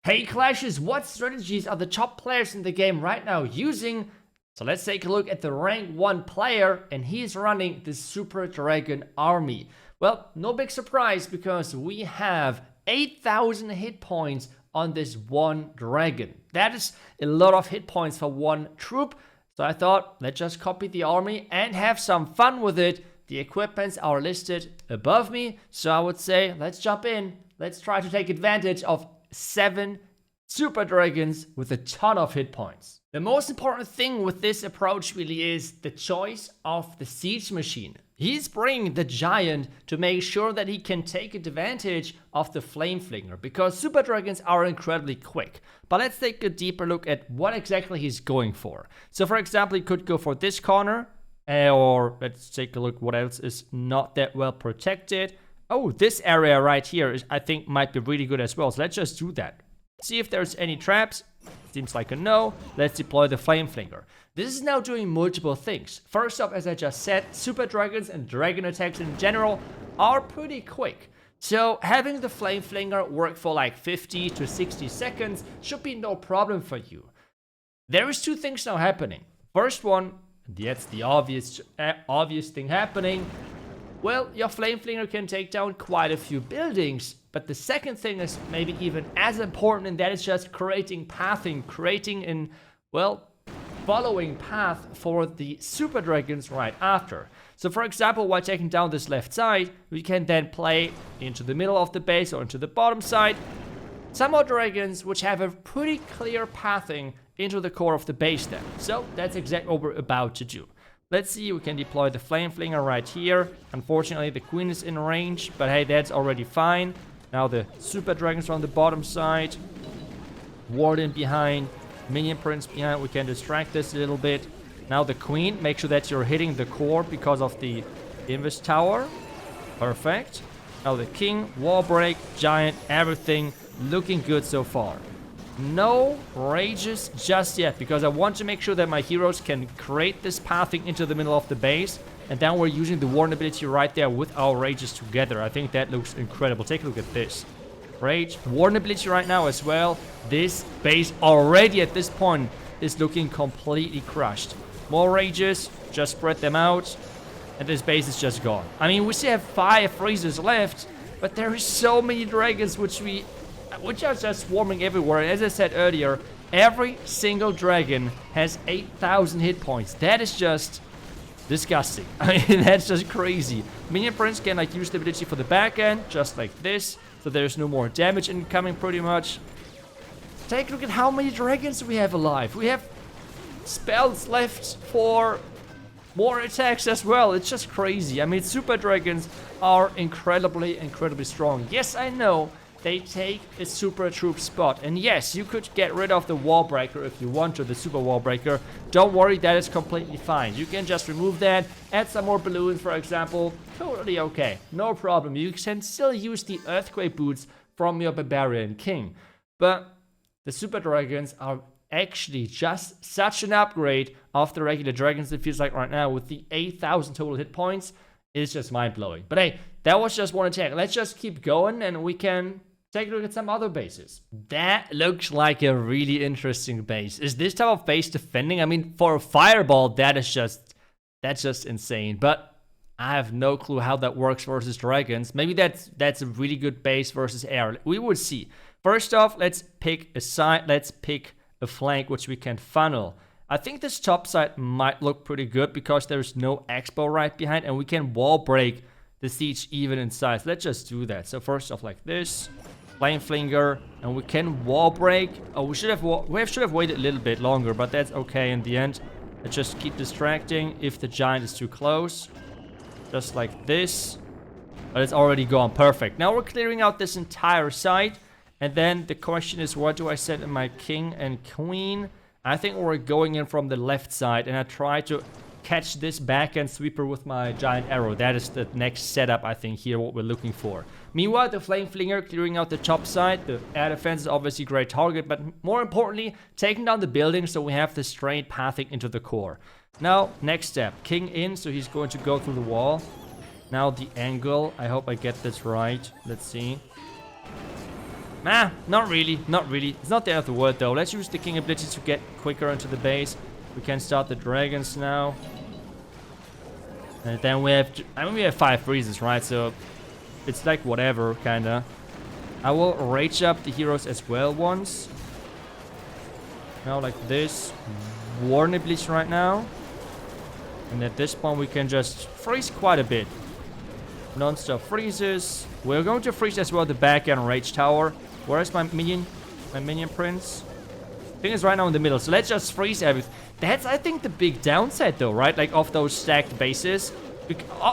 Hey Clashes, what strategies are the top players in the game right now using? So let's take a look at the rank 1 player, and he's running the Super Dragon army. Well, no big surprise because we have 8,000 hit points on this one dragon. That is a lot of hit points for one troop. So I thought, let's just copy the army and have some fun with it. The equipments are listed above me, so I would say, let's jump in. Let's try to take advantage of 7 super dragons with a ton of hit points. The most important thing with this approach really is the choice of the siege machine. He's bringing the giant to make sure that he can take advantage of the flame flinger, because super dragons are incredibly quick. But let's take a deeper look at what exactly he's going for. So for example, he could go for this corner, or let's take a look what else is not that well protected. Oh, this area right here is, I think, might be really good as well. So let's just do that. See if there's any traps. Seems like a no. Let's deploy the flame flinger. This is now doing multiple things. First off, as I just said, super dragons and dragon attacks in general are pretty quick. So having the flame flinger work for like 50 to 60 seconds should be no problem for you. There is 2 things now happening. First one, that's the obvious thing happening. Well, your flame flinger can take down quite a few buildings, but the second thing is maybe even as important, and that is just creating pathing, creating an, well, following path for the super dragons right after. So for example, while taking down this left side, we can then play into the middle of the base or into the bottom side some more dragons which have a pretty clear pathing into the core of the base then. So that's exactly what we're about to do. Let's see, we can deploy the flame flinger right here. Unfortunately, the queen is in range, but hey, that's already fine. Now the super dragons on the bottom side. Warden behind, minion prince behind. We can distract this a little bit. Now the queen, make sure that you're hitting the core because of the invis tower. Perfect. Now the king, wall break, giant, everything looking good so far. No rages just yet, because I want to make sure that my heroes can create this pathing into the middle of the base, and then we're using the warden ability right there with our rages together. I think that looks incredible. Take a look at this. Rage, warden ability right now as well. This base already at this point is looking completely crushed. More rages, just spread them out, and this base is just gone. I mean, we still have 5 freezers left, but there is so many dragons which are just swarming everywhere. As I said earlier, every single dragon has 8,000 hit points. That is just disgusting. I mean, that's just crazy. Minion Prince can like use the ability for the back end, just like this. So there's no more damage incoming pretty much. Take a look at how many dragons we have alive. We have spells left for more attacks as well. It's just crazy. I mean, super dragons are incredibly strong. Yes, I know. They take a super troop spot. And yes, you could get rid of the wall breaker if you want to, the super wall breaker. Don't worry, that is completely fine. You can just remove that, add some more balloons, for example. Totally okay, no problem. You can still use the earthquake boots from your barbarian king. But the super dragons are actually just such an upgrade of the regular dragons, it feels like right now, with the 8,000 total hit points. It's just mind-blowing. But hey, that was just one attack. Let's just keep going and we can take a look at some other bases. That looks like a really interesting base. Is this type of base defending? I mean, for a fireball, that's just insane. But I have no clue how that works versus dragons. Maybe that's a really good base versus air. We will see. First off, let's pick a side. Let's pick a flank which we can funnel. I think this top side might look pretty good because there's no expo right behind, and we can wall break the siege even in size. Let's just do that. So first off, like this. Flame flinger, and we can wall break. Oh, we should have waited a little bit longer, but that's okay in the end. Let's just keep distracting if the giant is too close. Just like this. But it's already gone. Perfect. Now we're clearing out this entire site. And then the question is, what do I set in my king and queen? I think we're going in from the left side, and I try to catch this backhand sweeper with my giant arrow. That is the next setup, I think, here, what we're looking for. Meanwhile, the flame flinger clearing out the top side. The air defense is obviously a great target, but more importantly, taking down the building so we have the straight pathing into the core. Now, next step, king in, so he's going to go through the wall. Now the angle, I hope I get this right. Let's see. Not really, not really. It's not the end of the world though. Let's use the king ability to get quicker into the base. We can start the dragons now. And then we have, we have 5 freezes, right? So it's like whatever, kinda. I will rage up the heroes as well once. Now like this. Warning Bleach right now. And at this point we can just freeze quite a bit. Non-stop freezes. We're going to freeze as well the back end rage tower. Where is my minion? My minion prince? I think it's right now in the middle. So let's just freeze everything. That's, I think, the big downside though, right? Like of those stacked bases.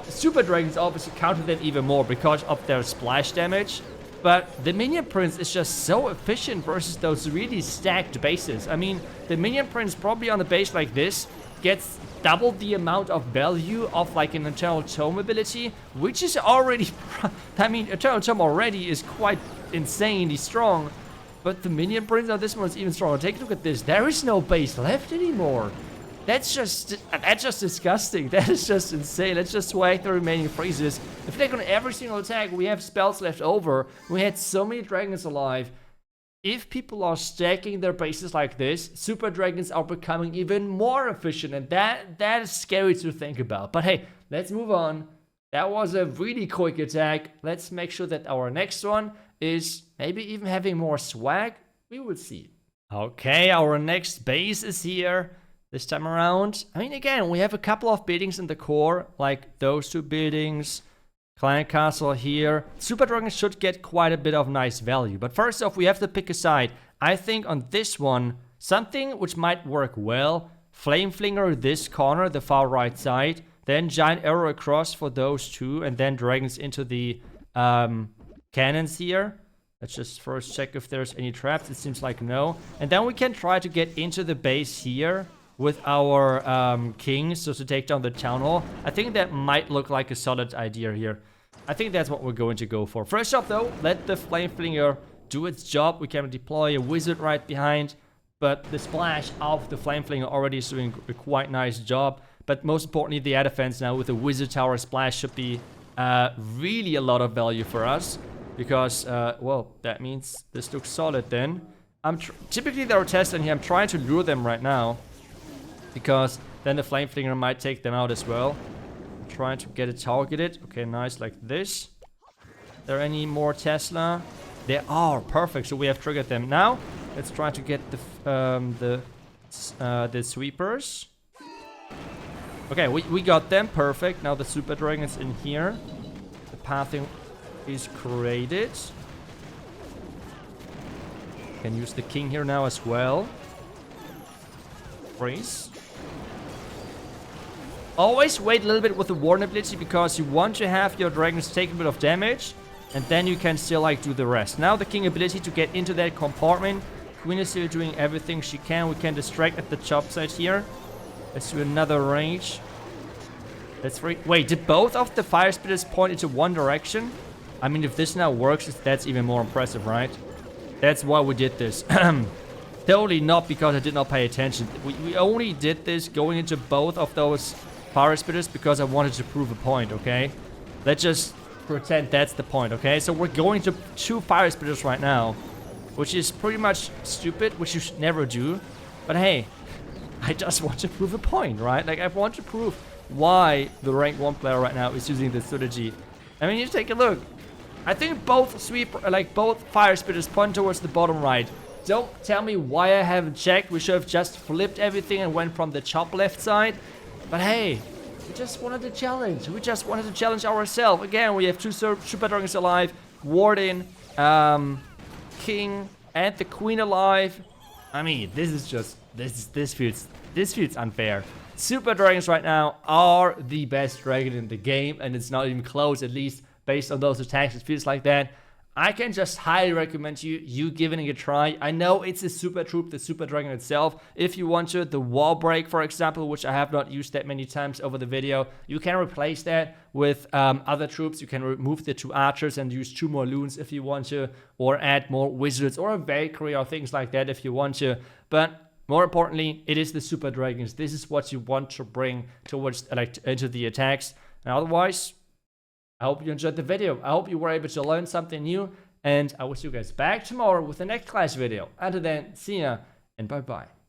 Super Dragons obviously counter them even more because of their splash damage. But the Minion Prince is just so efficient versus those really stacked bases. I mean, the Minion Prince probably on a base like this gets double the amount of value of like an Eternal Tome ability, which is already... I mean, Eternal Tome already is quite insanely strong. But the Minion Prince on this one is even stronger. Take a look at this. There is no base left anymore. That's just disgusting. That is just insane. Let's just swag the remaining freezes. If they on every single attack, we have spells left over. We had so many dragons alive. If people are stacking their bases like this, super dragons are becoming even more efficient, and that is scary to think about. But hey, let's move on. That was a really quick attack. Let's make sure that our next one is maybe even having more swag. We will see. Okay, our next base is here. This time around, I mean, again, we have a couple of buildings in the core, like those 2 buildings, Clan Castle here. Super Dragons should get quite a bit of nice value. But first off, we have to pick a side. I think on this one, something which might work well, Flame Flinger this corner, the far right side, then Giant Arrow across for those 2, and then Dragons into the cannons here. Let's just first check if there's any traps. It seems like no. And then we can try to get into the base here with our kings, so to take down the town hall. I think that might look like a solid idea here. I think that's what we're going to go for. First up though, let the Flame Flinger do its job. We can deploy a wizard right behind, but the splash of the Flame Flinger already is doing a quite nice job. But most importantly, the air defense now with the wizard tower splash should be really a lot of value for us. Because, well, that means this looks solid then. Typically they're testing here. I'm trying to lure them right now, because then the Flame Flinger might take them out as well. I'm trying to get it targeted. Okay, nice, like this. Are there any more Tesla? They are, perfect. So we have triggered them. Now, let's try to get the sweepers. Okay, we got them, perfect. Now the Super Dragon's in here. The pathing is created. Can use the king here now as well. Freeze. Always wait a little bit with the warning ability, because you want to have your dragons take a bit of damage, and then you can still like do the rest. Now the king ability to get into that compartment. Queen is still doing everything she can. We can distract at the chop side here. Let's do another range. Let's wait, did both of the fire spitters point into one direction? I mean, if this now works, that's even more impressive, right? That's why we did this. Totally not because I did not pay attention. We only did this going into both of those fire spitters because I wanted to prove a point, okay? Let's just pretend that's the point, okay? So we're going to 2 fire spitters right now, which is pretty much stupid, which you should never do. But hey, I just want to prove a point, right? Like, I want to prove why the rank 1 player right now is using this strategy. I mean, you take a look. I think both both fire spitters point towards the bottom right. Don't tell me why I haven't checked. We should have just flipped everything and went from the top left side. But hey, we just wanted to challenge. We just wanted to challenge ourselves. Again, we have 2 super dragons alive. Warden, King, and the Queen alive. I mean, this is just this feels unfair. Super dragons right now are the best dragon in the game, and it's not even close, at least based on those attacks. It feels like that. I can just highly recommend you giving it a try. I know it's a super troop, the super dragon itself. If you want to, the wall break, for example, which I have not used that many times over the video, you can replace that with other troops. You can remove the 2 archers and use 2 more loons if you want to, or add more wizards or a Valkyrie or things like that if you want to. But more importantly, it is the super dragons. This is what you want to bring towards into the attacks. And otherwise, I hope you enjoyed the video. I hope you were able to learn something new. And I will see you guys back tomorrow with the next class video. Until then, see ya and bye bye.